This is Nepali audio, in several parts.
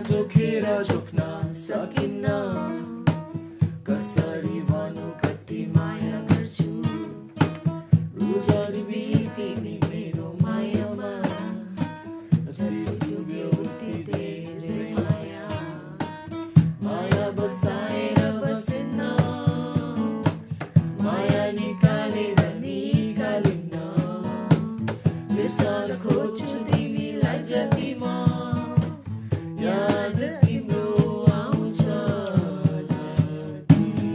जोखेर जोख्न सकिन्न कसरी भनौँ कति माया गर्छु रुजरी तिमी मेरो मायामा जति डुब्यो उति धेरै माया माया बसाएर बसेन माया निकालेर निकालिन्न बिर्सन खोज्छु तिमीलाई जति म याद तिम्रो आउँछ जति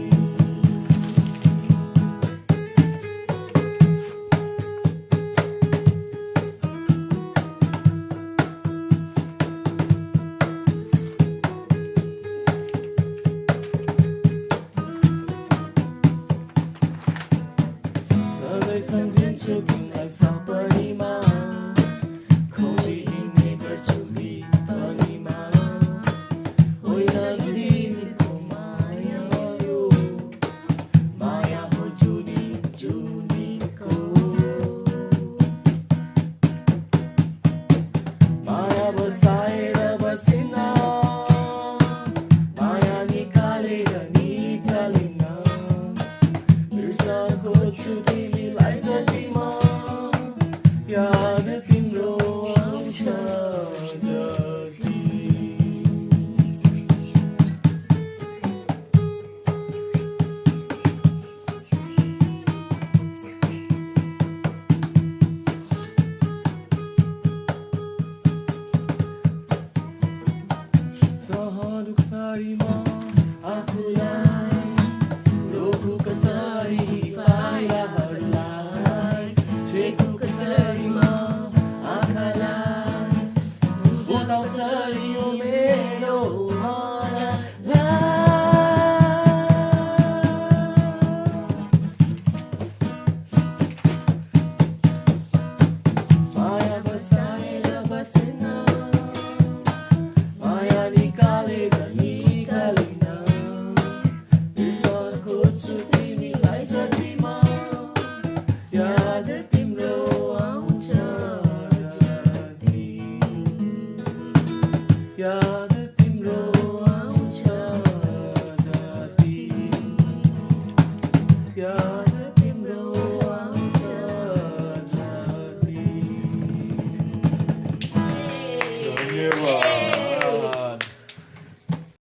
सधैँ सम्झिन्छु तिमीलाई सपना